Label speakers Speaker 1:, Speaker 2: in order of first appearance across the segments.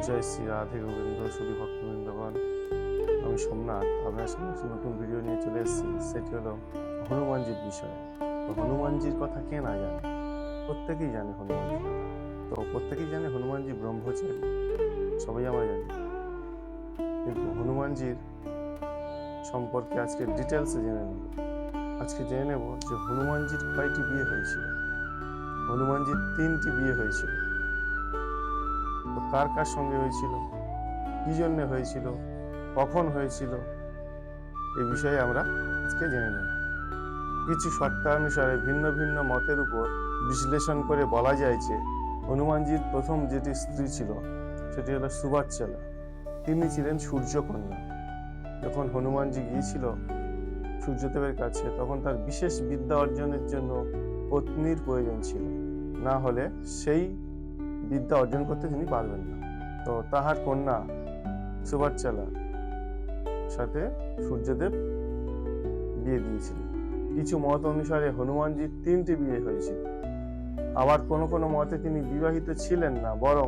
Speaker 1: জয় শ্রী রাধে গোবিন্দ সুধী ভক্তবৃন্দগণ। আমি সোমনাথ আপনার সামনে একটি নতুন ভিডিও নিয়ে চলে এসেছি। সেটি হলো হনুমানজির বিষয়ে। তো হনুমানজির কথা কে না জানে? প্রত্যেকেই জানে হনুমানজির কথা। তো প্রত্যেকেই জানে হনুমানজি ব্রহ্মচারী, সবাই আমরা জানি। কিন্তু হনুমানজির সম্পর্কে আজকে ডিটেলসে জেনে নেব। আজকে জেনে নেব যে হনুমানজির কয়টি বিয়ে হয়েছিল। হনুমানজির 3টি বিয়ে হয়েছিল। তো কার কার সঙ্গে হয়েছিল, কি জন্য হয়েছিল, কখন হয়েছিল, এই বিষয়ে আমরা আজকে জেনে নেব। কিছু শর্তানুসারে ভিন্ন ভিন্ন মতের উপর বিশ্লেষণ করে বলা যায় যে হনুমানজির প্রথম যেটি স্ত্রী ছিল সেটি হলো সুবাচ্চালা। তিনি ছিলেন সূর্যকন্যা। যখন হনুমানজি গিয়েছিল সূর্যদেবের কাছে, তখন তার বিশেষ বিদ্যা অর্জনের জন্য পত্নীর প্রয়োজন ছিল, না হলে সেই বিদ্যা অর্জন করতে তিনি পারবেন না। তো তাহার কন্যা সুবাচ্চালার সাথে সূর্যদেব বিয়ে দিয়েছিলেন। কিছু মত অনুসারে হনুমানজির 3টি বিয়ে হয়েছিল। আবার কোনো কোনো মতে তিনি বিবাহিত ছিলেন না, বরং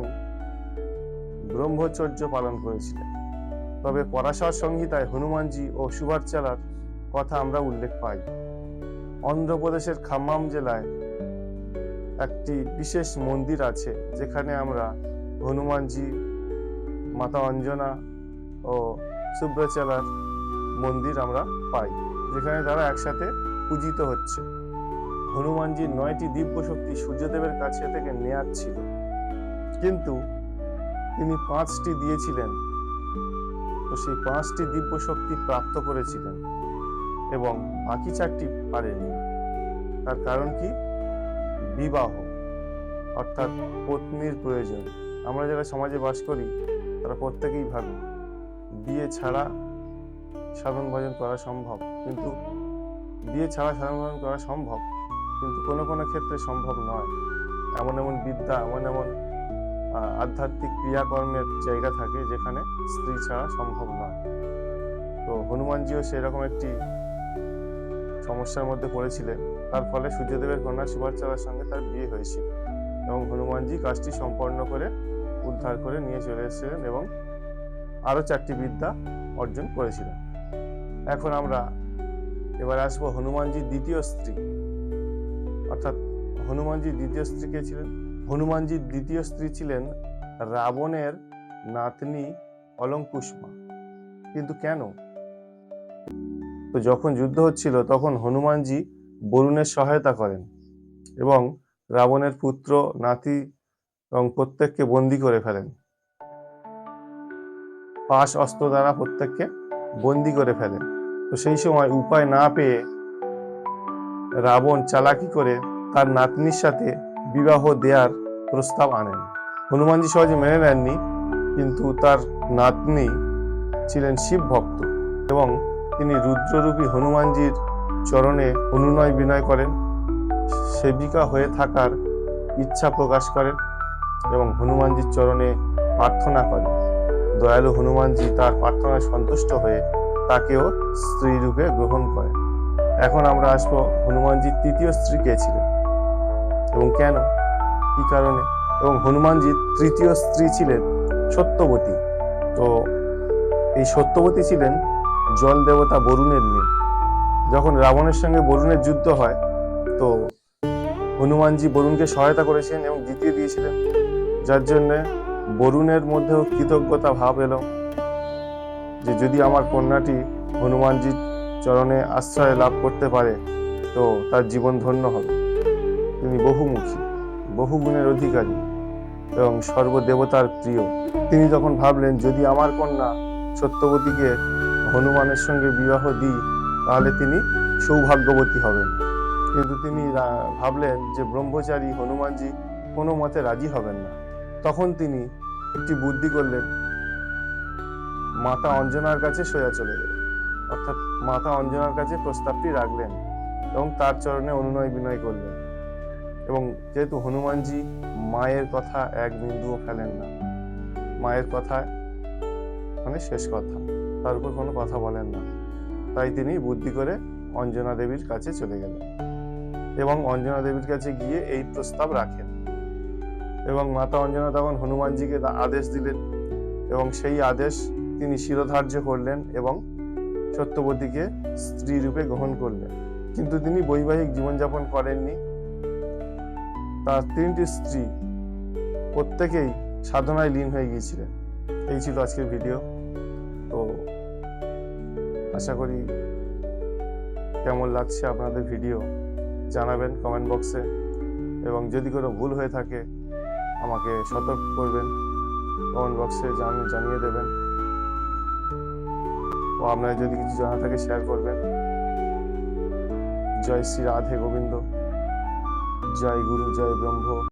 Speaker 1: ব্রহ্মচর্য পালন করেছিলেন। তবে পরাশর সংহিতায় হনুমানজি ও সুবাচ্চালার কথা আমরা উল্লেখ পাই। অন্ধ্রপ্রদেশের খাম্মাম জেলায় একটি বিশেষ মন্দির আছে, যেখানে আমরা হনুমানজি, মাতা অঞ্জনা ও সুব্রচালার মন্দির আমরা পাই, যেখানে তারা একসাথে পূজিত হচ্ছে। হনুমানজির 9টি দিব্য শক্তি সূর্যদেবের কাছে থেকে নেয়ার ছিল, কিন্তু তিনি 5টি দিয়েছিলেন। তো সেই 5টি দিব্য শক্তি প্রাপ্ত করেছিলেন এবং বাকি 4টি পারেননি। তার কারণ কি? বিবাহ, অর্থাৎ পত্নীর প্রয়োজন। আমরা যারা সমাজে বাস করি তারা প্রত্যেকেই ভাবি বিয়ে ছাড়া সাধন ভজন করা সম্ভব, কিন্তু বিয়ে ছাড়া সাধন ভজন করা সম্ভব, কিন্তু কোনো কোনো ক্ষেত্রে সম্ভব নয়। এমন এমন বিদ্যা, এমন এমন আধ্যাত্মিক ক্রিয়াকর্মের জায়গা থাকে যেখানে স্ত্রী ছাড়া সম্ভব নয়। তো হনুমানজিও সেরকম একটি সমস্যার মধ্যে পড়েছিলেন। তার ফলে সূর্যদেবের কন্যা সুবাচ্চালার সঙ্গে তার বিয়ে হয়েছিল এবং হনুমানজি কাজটি সম্পন্ন করে উদ্ধার করে নিয়ে চলে এসেছিলেন এবং আরো 4টি বিদ্যা অর্জন করেছিলেন। এখন আমরা এবার আসবো হনুমানজির দ্বিতীয় স্ত্রী, অর্থাৎ হনুমানজির দ্বিতীয় স্ত্রী কে ছিলেন? হনুমানজির দ্বিতীয় স্ত্রী ছিলেন রাবণের নাতনি অলঙ্কুশমা। কিন্তু কেন? তো যখন যুদ্ধ হচ্ছিল তখন হনুমানজি বরুণের সহায়তা করেন এবং রাবণের পুত্র, নাতি এবং প্রত্যেককে বন্দী করে ফেলেন। পাশ অস্ত্র দ্বারা প্রত্যেককে বন্দী করে ফেলেন। তো সেই সময় উপায় না পেয়ে রাবণ চালাকি করে তার নাতনির সাথে বিবাহ দেওয়ার প্রস্তাব আনেন। হনুমানজি সহজে মেনে নেননি, কিন্তু তার নাতনি ছিলেন শিব ভক্ত এবং তিনি রুদ্ররূপী হনুমানজির চরণে অনুনয় বিনয় করেন, সেবিকা হয়ে থাকার ইচ্ছা প্রকাশ করেন এবং হনুমানজির চরণে প্রার্থনা করেন। দয়ালু হনুমানজি তার প্রার্থনায় সন্তুষ্ট হয়ে তাকেও স্ত্রী রূপে গ্রহণ করেন। এখন আমরা আসবো হনুমানজির তৃতীয় স্ত্রী কে ছিলেন এবং কেন, কি কারণে। এবং হনুমানজির তৃতীয় স্ত্রী ছিলেন সত্যবতী। তো এই সত্যবতী ছিলেন জল দেবতা বরুণের মেয়ে। যখন রাবণের সঙ্গে বরুণের যুদ্ধ হয়, তো হনুমানজি বরুণকে সহায়তা করেছিলেন এবং জিতিয়ে দিয়েছিলেন, যার জন্য বরুণের মধ্যেও কৃতজ্ঞতা ভাব এলো যে যদি আমার কন্যাটি হনুমানজির চরণে আশ্রয় লাভ করতে পারে তো তার জীবন ধন্য হবে। তিনি বহুমুখী, বহু গুণের অধিকারী এবং সর্বদেবতার প্রিয়। তিনি তখন ভাবলেন, যদি আমার কন্যা সত্যবতীকে হনুমানের সঙ্গে বিবাহ দিই তাহলে তিনি সৌভাগ্যবতী হবেন। কিন্তু তিনি ভাবলেন যে ব্রহ্মচারী হনুমানজি কোনো মতে রাজি হবেন না। তখন তিনি একটি বুদ্ধি করলেন, মাতা অঞ্জনার কাছে সোজা চলে গেলেন, অর্থাৎ মাতা অঞ্জনার কাছে প্রস্তাবটি রাখলেন এবং তার চরণে অনুনয় বিনয় করলেন। এবং যেহেতু হনুমানজি মায়ের কথা এক বিন্দুও ফেলেন না, মায়ের কথা মানে শেষ কথা, তার উপর কোনো কথা বলেন না, তাই তিনি বুদ্ধি করে অঞ্জনা দেবীর কাছে চলে গেলেন এবং অঞ্জনা দেবীর কাছে গিয়ে এই প্রস্তাব রাখেন। এবং মাতা অঞ্জনা তখন হনুমানজিকে আদেশ দিলেন এবং সেই আদেশ তিনি শিরোধার্য করলেন এবং সত্যবতীকে স্ত্রী রূপে গ্রহণ করলেন। কিন্তু তিনি বৈবাহিক জীবনযাপন করেননি। তার 3টি স্ত্রী প্রত্যেকেই সাধনায় লীন হয়ে গিয়েছিলেন। এই ছিল আজকের ভিডিও। তো আশা করি কেমন লাগছে আপনাদের ভিডিও জানাবেন কমেন্ট বক্সে, এবং যদি কোনো ভুল হয়ে থাকে আমাকে সতর্ক করবেন, কমেন্ট বক্সে জানিয়ে দেবেন। ও আপনার যদি কিছু জানা থাকে শেয়ার করবেন। জয় শ্রী রাধে গোবিন্দ, জয় গুরু, জয় ব্রহ্ম।